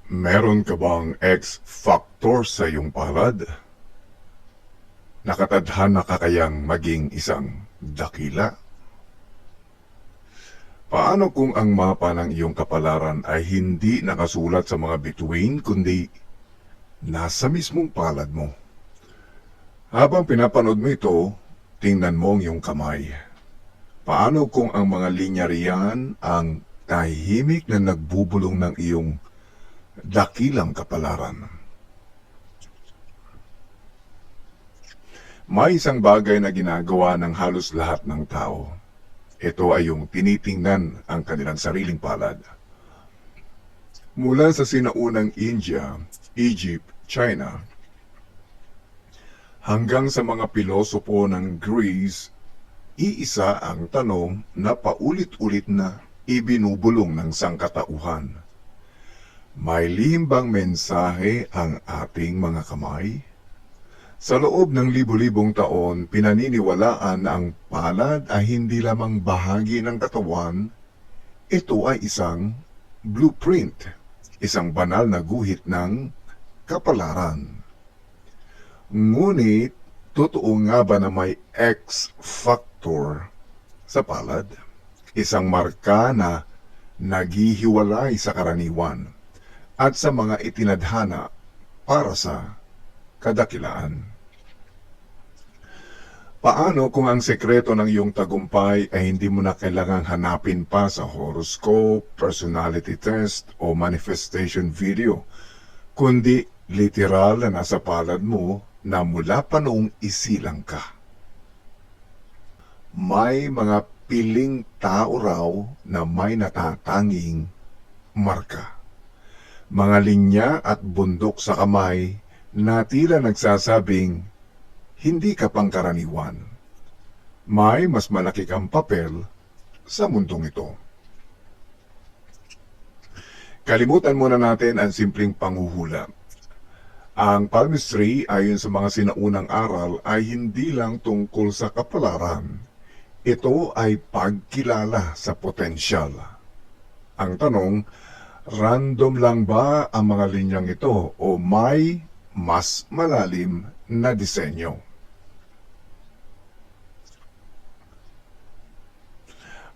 Meron ka bang X-factor sa iyong palad? Nakatadhana ka kayang maging isang dakila? Paano kung ang mapa ng iyong kapalaran ay hindi nakasulat sa mga bituin kundi nasa mismong palad mo? Habang pinapanood mo ito, tingnan mo ang iyong kamay. Paano kung ang mga linya riyan ang tahimik na nagbubulong ng iyong dakilang kapalaran? May isang bagay na ginagawa ng halos lahat ng tao. Ito ay yung tinitingnan ang kanilang sariling palad. Mula sa sinaunang India, Egypt, China, hanggang sa mga pilosopo ng Greece, iisa ang tanong na paulit-ulit na ibinubulong ng sangkatauhan. May lihim bang mensahe ang ating mga kamay? Sa loob ng libu-libong taon, pinaniniwalaan na ang palad ay hindi lamang bahagi ng katawan, ito ay isang blueprint, isang banal na guhit ng kapalaran. Ngunit, totoo nga ba na may X-factor sa palad? Isang marka na naghihiwalay sa karaniwan at sa mga itinadhana para sa kadakilaan. Paano kung ang sekreto ng iyong tagumpay ay hindi mo na kailangang hanapin pa sa horoscope, personality test o manifestation video, kundi literal na nasa palad mo na mula pa noong isilang ka? May mga piling tao raw na may natatanging marka. Mga linya at bundok sa kamay na tila nagsasabing, hindi ka pangkaraniwan. May mas malaki kang papel sa mundong ito. Kalimutan muna natin ang simpleng panghuhula. Ang palmistry ayon sa mga sinaunang aral ay hindi lang tungkol sa kapalaran. Ito ay pagkilala sa potensyal. Ang tanong, random lang ba ang mga linyang ito o may mas malalim na disenyo?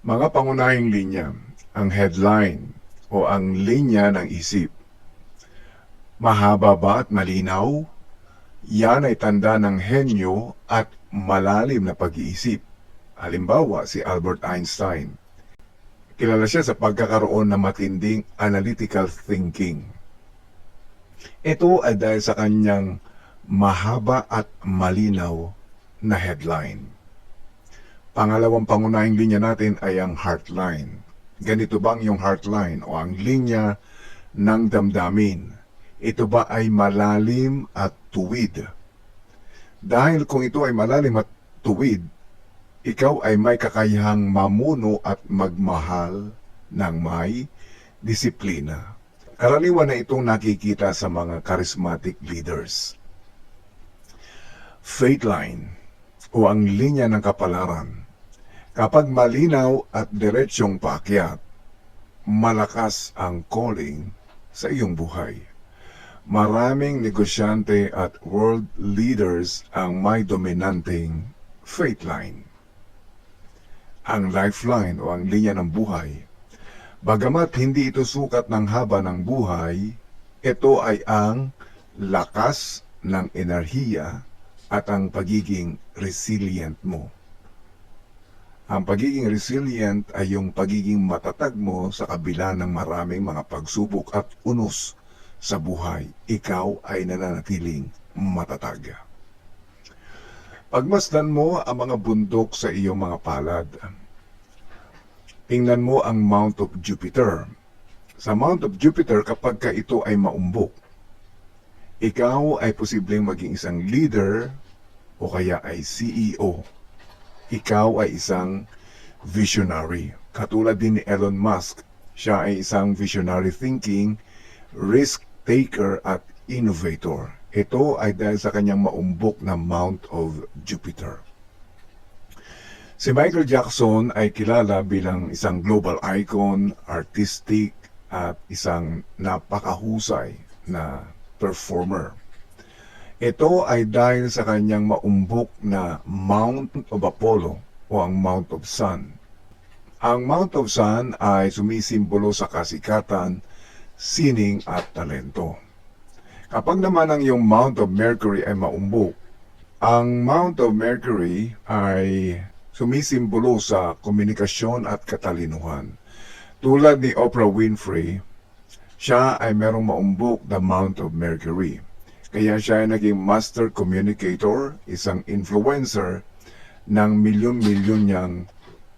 Mga pangunahing linya, ang headline o ang linya ng isip. Mahaba ba at malinaw? Yan ay tanda ng henyo at malalim na pag-iisip. Halimbawa, si Albert Einstein. Kilala siya sa pagkakaroon ng matinding analytical thinking. Ito ay dahil sa kanyang mahaba at malinaw na headline. Pangalawang pangunahing linya natin ay ang heartline. Ganito bang yung heartline o ang linya ng damdamin? Ito ba ay malalim at tuwid? Dahil kung ito ay malalim at tuwid, ikaw ay may kakayahang mamuno at magmahal ng may disiplina. Karaniwan na itong nakikita sa mga charismatic leaders. Faith line o ang linya ng kapalaran. Kapag malinaw at diretsyong paakyat, malakas ang calling sa iyong buhay. Maraming negosyante at world leaders ang may dominanteng faith line. Ang lifeline o ang linya ng buhay. Bagamat hindi ito sukat ng haba ng buhay, ito ay ang lakas ng enerhiya at ang pagiging resilient mo. Ang pagiging resilient ay yung pagiging matatag mo sa kabila ng maraming mga pagsubok at unos sa buhay. Ikaw ay nananatiling matatag. Pagmasdan mo ang mga bundok sa iyong mga palad. Tingnan mo ang Mount of Jupiter. Sa Mount of Jupiter, kapag ka ito ay maumbok, ikaw ay posibleng maging isang leader o kaya ay CEO. Ikaw ay isang visionary. Katulad din ni Elon Musk, siya ay isang visionary thinking, risk taker at innovator. Ito ay dahil sa kanyang maumbok na Mount of Jupiter. Si Michael Jackson ay kilala bilang isang global icon, artistic at isang napakahusay na performer. Ito ay dahil sa kanyang maumbok na Mount of Apollo o ang Mount of Sun. Ang Mount of Sun ay sumisimbolo sa kasikatan, sining at talento. Kapag naman ang iyong Mount of Mercury ay maumbok, ang Mount of Mercury ay sumisimbolo sa komunikasyon at katalinuhan. Tulad ni Oprah Winfrey, siya ay merong maumbok na Mount of Mercury. Kaya siya ay naging master communicator, isang influencer ng milyon-milyon niyang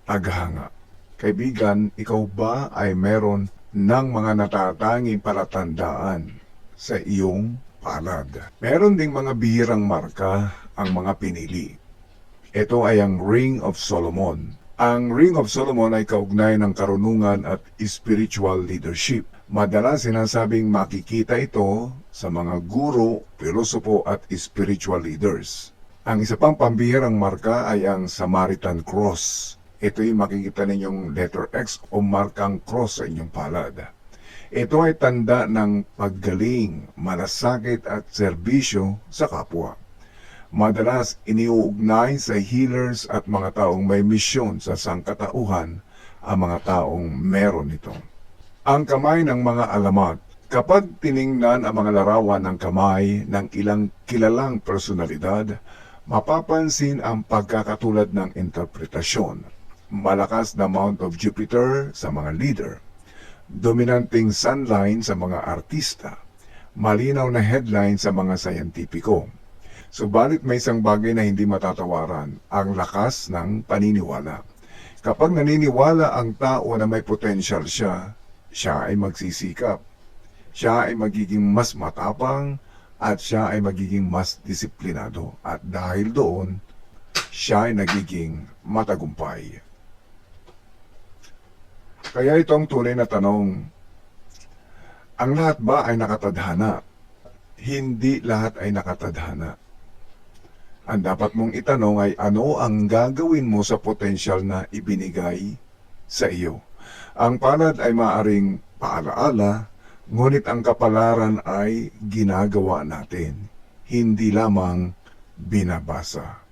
taghanga. Kaibigan, ikaw ba ay meron ng mga natatanging palatandaan sa iyong palad? Meron ding mga bihirang marka ang mga pinili. Ito ay ang Ring of Solomon. Ang Ring of Solomon ay kaugnay ng karunungan at spiritual leadership. Madalas sinasabing makikita ito sa mga guro, pilosopo at spiritual leaders. Ang isa pang pambihirang marka ay ang Samaritan Cross. Ito'y makikita ninyong letter X o markang cross sa inyong palad. Ito ay tanda ng paggaling, malasakit at serbisyo sa kapwa. Madalas iniuugnay sa healers at mga taong may misyon sa sangkatauhan ang mga taong meron ito. Ang kamay ng mga alamat. Kapag tiningnan ang mga larawan ng kamay ng ilang kilalang personalidad, mapapansin ang pagkakatulad ng interpretasyon. Malakas na Mount of Jupiter sa mga leader, dominanting sunline sa mga artista, malinaw na headline sa mga sayantipiko. Subalit may isang bagay na hindi matatawaran, ang lakas ng paniniwala. Kapag naniniwala ang tao na may potensyal siya, siya ay magsisikap. Siya ay magiging mas matapang at siya ay magiging mas disiplinado. At dahil doon, siya ay nagiging matagumpay. Kaya ito ang tunay na tanong, ang lahat ba ay nakatadhana? Hindi lahat ay nakatadhana. Ang dapat mong itanong ay ano ang gagawin mo sa potensyal na ibinigay sa iyo. Ang palad ay maaring paalaala, ngunit ang kapalaran ay ginagawa natin, hindi lamang binabasa.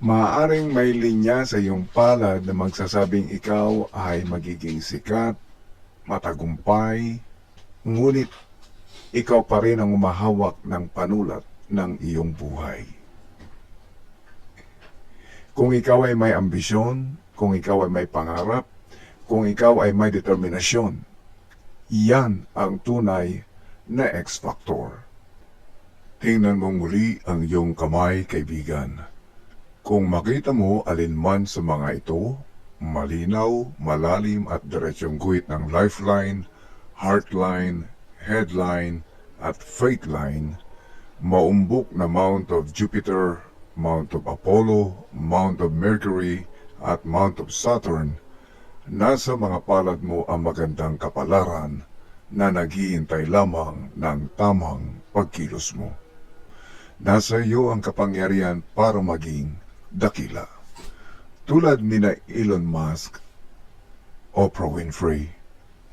Maaring may linya sa iyong palad na magsasabing ikaw ay magiging sikat, matagumpay, ngunit ikaw pa rin ang umahawak ng panulat ng iyong buhay. Kung ikaw ay may ambisyon, kung ikaw ay may pangarap, kung ikaw ay may determinasyon, yan ang tunay na X-Factor. Tingnan mo muli ang iyong kamay, kaibigan. Kung makita mo alinman sa mga ito, malinaw, malalim at diretsyong guhit ng lifeline, heartline, headline at faith line, maumbok na Mount of Jupiter, Mount of Apollo, Mount of Mercury, at Mount of Saturn, nasa mga palad mo ang magandang kapalaran na naghihintay lamang ng tamang pagkilos mo. Nasa iyo ang kapangyarihan para maging dakila. Tulad ni Elon Musk, Oprah Winfrey,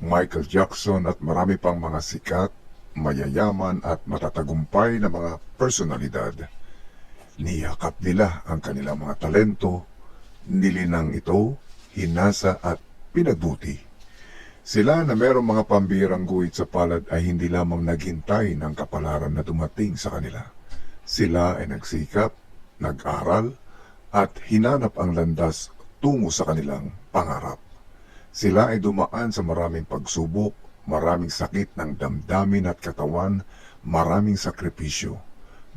Michael Jackson at marami pang mga sikat, mayayaman at matatagumpay na mga personalidad. Niyakap nila ang kanilang mga talento, nilinang ito, hinasa at pinagbuti. Sila na mayroong mga pambihirang guhit sa palad ay hindi lamang naghintay ng kapalaran na dumating sa kanila. Sila ay nagsikap, nag-aral, at hinanap ang landas tungo sa kanilang pangarap. Sila ay dumaan sa maraming pagsubok, maraming sakit ng damdamin at katawan, maraming sakripisyo.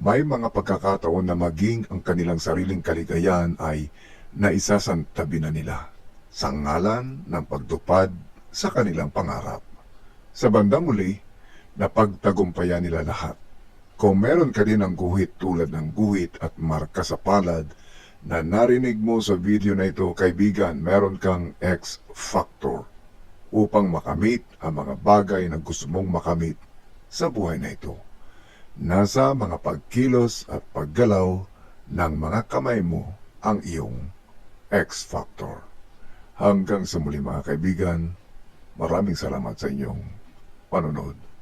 May mga pagkakataon na maging ang kanilang sariling kaligayahan ay naisasantabi na nila sa ngalan ng pagtupad sa kanilang pangarap. Sa bandang uli, napagtagumpayan nila lahat. Kung meron ka din ng guhit tulad ng guhit at marka sa palad na narinig mo sa video na ito, kaibigan, meron kang X-Factor upang makamit ang mga bagay na gusto mong makamit sa buhay na ito. Nasa mga pagkilos at paggalaw ng mga kamay mo ang iyong X-Factor. Hanggang sa muli mga kaibigan, Maraming salamat sa inyong panonood.